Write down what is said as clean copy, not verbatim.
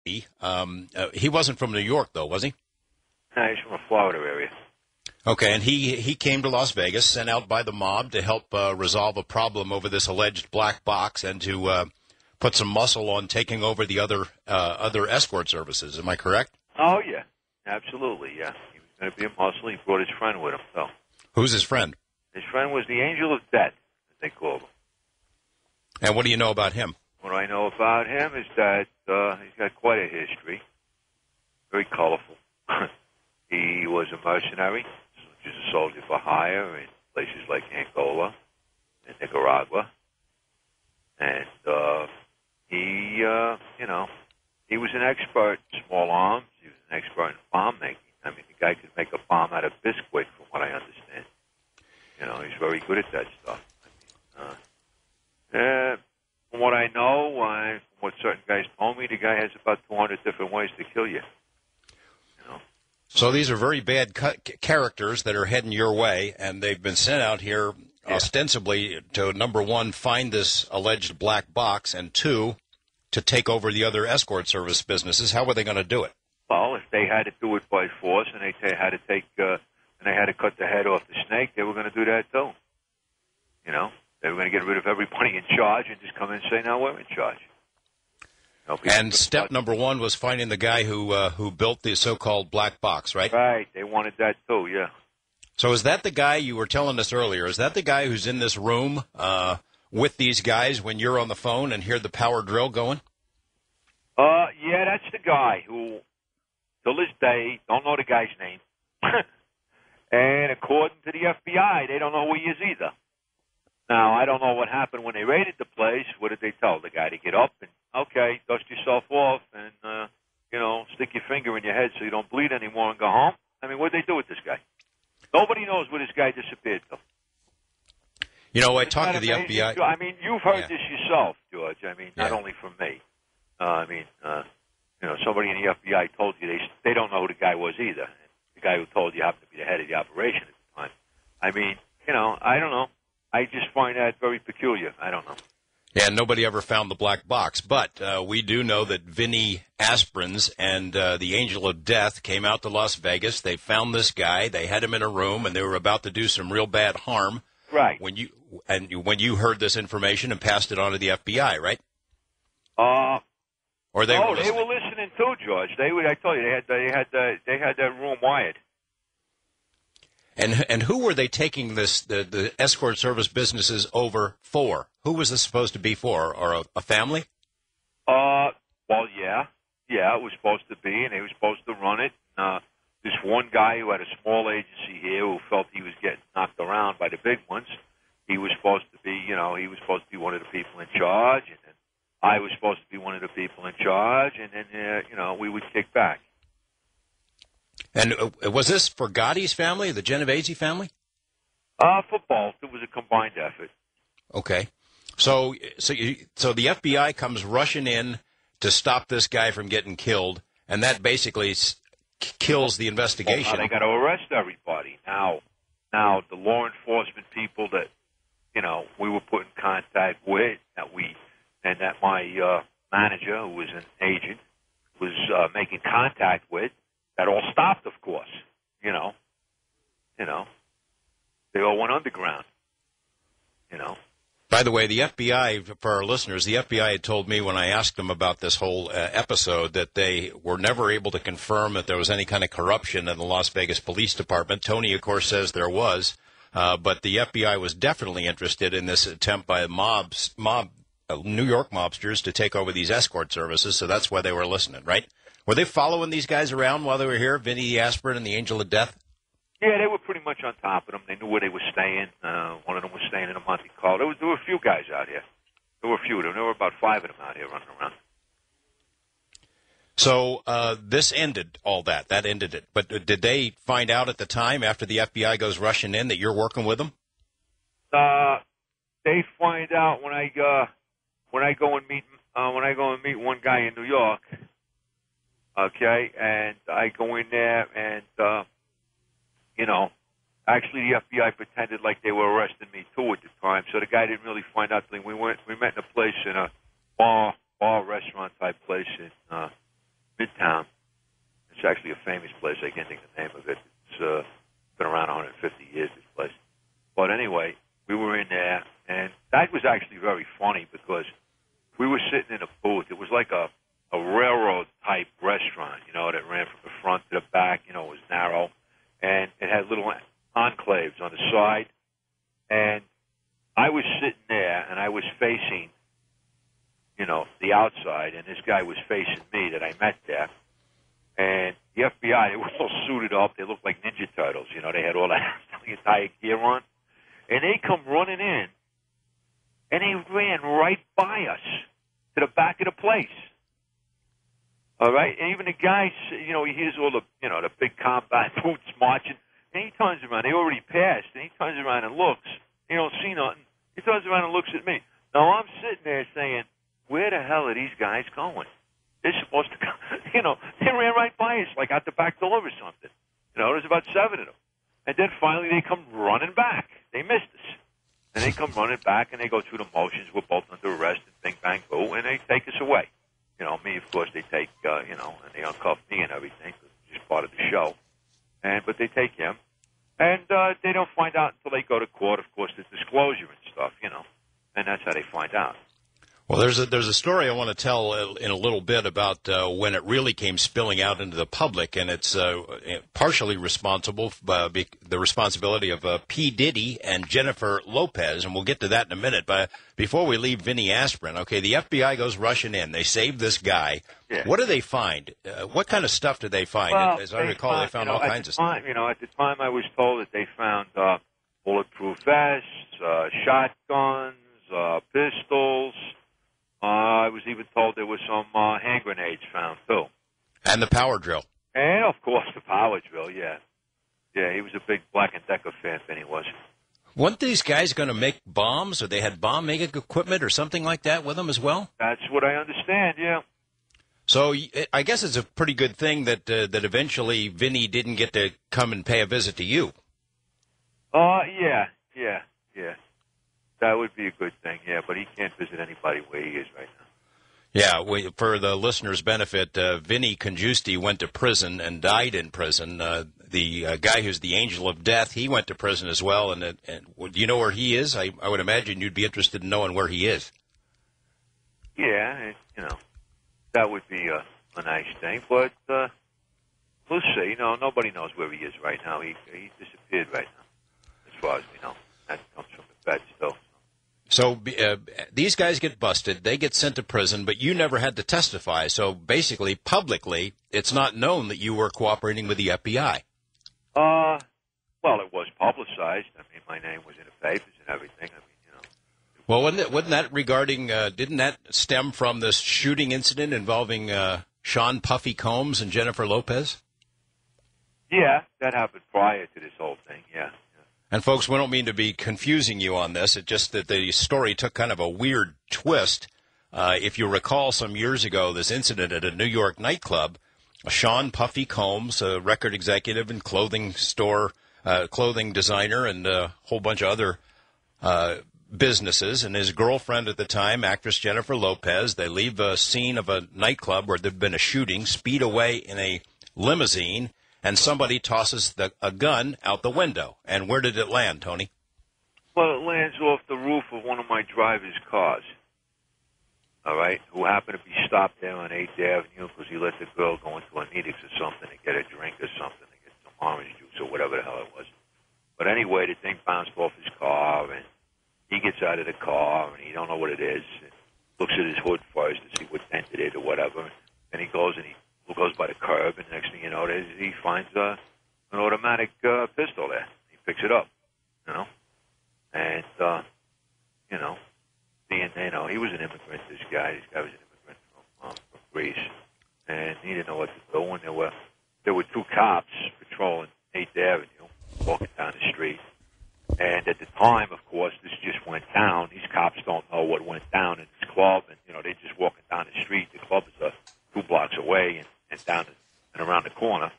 He wasn't from New York, though, was he? No, he's from the Florida area. Okay, and he came to Las Vegas, sent out by the mob to help resolve a problem over this alleged black box and to put some muscle on taking over the other escort services. Am I correct? Oh, yeah. Absolutely, yeah. He was going to be a muscle. He brought his friend with him. So, who's his friend? his friend was the Angel of Death, as they call him. And what do you know about him? What I know about him is that he's got quite a history. Very colorful. He was a mercenary, just a soldier for hire in places like Angola and Nicaragua. And he was an expert in small arms. He was an expert in bomb making. I mean, the guy could make a bomb out of biscuit, from what I understand. He's very good at that stuff. From what I know, from what certain guys told me, the guy has about 200 different ways to kill you. So these are very bad characters that are heading your way, and they've been sent out here ostensibly to, number one, find this alleged black box, and two, to take over the other escort service businesses. How were they going to do it? Well, if they had to do it by force and they had to cut the head off the snake, they were going to do that too. They were going to get rid of everybody in charge and just come in and say, "Now we're in charge." And step number one was finding the guy who built the so-called black box, right? Right. They wanted that too. Yeah. So is that the guy you were telling us earlier? Is that the guy who's in this room with these guys when you're on the phone and hear the power drill going? Yeah, that's the guy who, till this day, don't know the guy's name. And according to the FBI, they don't know who he is either. Now, I don't know what happened when they raided the place. What did they tell the guy? To get up and, okay, dust yourself off and, stick your finger in your head so you don't bleed anymore and go home? I mean, what did they do with this guy? Nobody knows where this guy disappeared to. I talked to the FBI. I mean, you've heard this yourself, George. I mean, not only from me. Somebody in the FBI told you they don't know who the guy was either. The guy who told you happened to be the head of the operation at the time. I mean, I don't know. I just find that very peculiar. I don't know. Yeah, nobody ever found the black box. But we do know that Vinny Aspirins and the Angel of Death came out to Las Vegas. They found this guy. They had him in a room, and they were about to do some real bad harm. Right. When you heard this information and passed it on to the FBI, right? Or they were listening? They were listening too, George. I told you, they had that room wired. And who were they taking the escort service businesses over for? Who was this supposed to be for? Or a family? Well, yeah, it was supposed to be, and they were supposed to run it. This one guy who had a small agency here who felt he was getting knocked around by the big ones. He was supposed to be, one of the people in charge, and then I was supposed to be one of the people in charge, and then we would kick back. And was this for Gotti's family, the Genovese family? For both. It was a combined effort. Okay. So the FBI comes rushing in to stop this guy from getting killed, and that basically kills the investigation. Well, they got to arrest everybody. Now, the law enforcement people that, we were put in contact with, that my manager, who was an agent, was making contact with, that all stopped, of course. They all went underground. By the way, the FBI, for our listeners, the FBI had told me when I asked them about this whole episode that they were never able to confirm that there was any kind of corruption in the Las Vegas Police Department. Tony, of course, says there was, but the FBI was definitely interested in this attempt by New York mobsters to take over these escort services, so that's why they were listening, right? Were they following these guys around while they were here, Vinny Aspirin and the Angel of Death? Yeah, they were pretty much on top of them. They knew where they were staying. One of them was staying in a Monte Carlo. There were a few guys out here. There were a few of them. There were about 5 of them out here running around. So this ended all that. That ended it. But did they find out at the time, after the FBI goes rushing in, that you're working with them? They find out when I go and meet one guy in New York. Okay, and I go in there and. Actually the FBI pretended like they were arresting me too at the time, so the guy didn't really find out. We met in a place in a bar restaurant type place I can't think of the name of it. It's been around 150 years, this place. But anyway, we were in there, and that was actually very funny because we were sitting in a booth. It was like a railroad-type restaurant, that ran from the front to the back. It was narrow, and it had little enclaves on the side. And I was sitting there, and I was facing, the outside, and this guy was facing me that I met there. And the FBI, they were all suited up. They looked like Ninja Turtles. They had all that entire gear on. And they come running in, and they ran right by us to the back of the place. All right? And even the guy, he hears all the, the big combat boots marching. And he turns around. They already passed. And he turns around and looks. He don't see nothing. He turns around and looks at me. Now, I'm sitting there saying, where the hell are these guys going? They're supposed to go, they ran right by us, like out the back door or something. There's about 7 of them. And then finally they come running back. They missed us. And they come running back, and they go through the motions. We're both under arrest and bing, bang, boo, and they take us away. Me, of course, they take, and they uncuff me and everything. It's just part of the show. But they take him. And they don't find out until they go to court, of course, the disclosure and stuff, And that's how they find out. Well, there's a story I want to tell in a little bit about when it really came spilling out into the public, and it's partially responsible the responsibility of P. Diddy and Jennifer Lopez, and we'll get to that in a minute. But before we leave Vinny Aspirin, okay, the FBI goes rushing in. They save this guy. Yeah. What do they find? What kind of stuff do they find? Well, as I recall, they found all kinds of stuff. At the time I was told that they found bulletproof vests, shotguns, pistols. I was even told there was some hand grenades found, too. And the power drill. And, of course, the power drill, yeah. Yeah, he was a big Black & Decker fan, Vinny was. Weren't these guys going to make bombs, or they had bomb-making equipment or something like that with them as well? That's what I understand, yeah. So I guess it's a pretty good thing that eventually Vinny didn't get to come and pay a visit to you. Yeah. That would be a good thing, yeah, but he can't visit anybody where he is right now. Yeah, for the listeners' benefit, Vinny Congiusti went to prison and died in prison. The guy who's the angel of death, he went to prison as well. And do you know where he is? I would imagine you'd be interested in knowing where he is. Yeah, that would be a nice thing, but we'll see. Nobody knows where he is right now. He disappeared right now, as far as we know. That comes from the feds still. So these guys get busted, they get sent to prison, but you never had to testify. So basically, publicly, it's not known that you were cooperating with the FBI. Well, it was publicized. I mean, my name was in the papers and everything. Well, wasn't that regarding? Didn't that stem from this shooting incident involving Sean Puffy Combs and Jennifer Lopez? Yeah, that happened prior to this whole thing. Yeah. And, folks, we don't mean to be confusing you on this. It's just that the story took kind of a weird twist. If you recall some years ago, this incident at a New York nightclub, Sean Puffy Combs, a record executive and clothing designer, and a whole bunch of other businesses, and his girlfriend at the time, actress Jennifer Lopez, they leave a scene of a nightclub where there'd been a shooting, speed away in a limousine, and somebody tosses a gun out the window. And where did it land, Tony? Well, it lands off the roof of one of my driver's cars, all right, who happened to be stopped there on 8th Avenue because he let the girl go into a Needix or something to get a drink or something, to get some orange juice or whatever the hell it was. But anyway, the thing bounced off his car, and he gets out of the car, and he don't know what it is, and looks at his hood first to see what dent it is or whatever, and he goes goes by the curb, and next thing you know, he finds an automatic pistol there. He picks it up, and he was an immigrant. This guy was an immigrant from Greece, and he didn't know what to do. And there were two cops patrolling 8th Avenue, walking down the street. And at the time, of course, this just went down. These cops don't know what went down in this club, and they're just walking down the street. The club is 2 blocks away, and down and around the corner.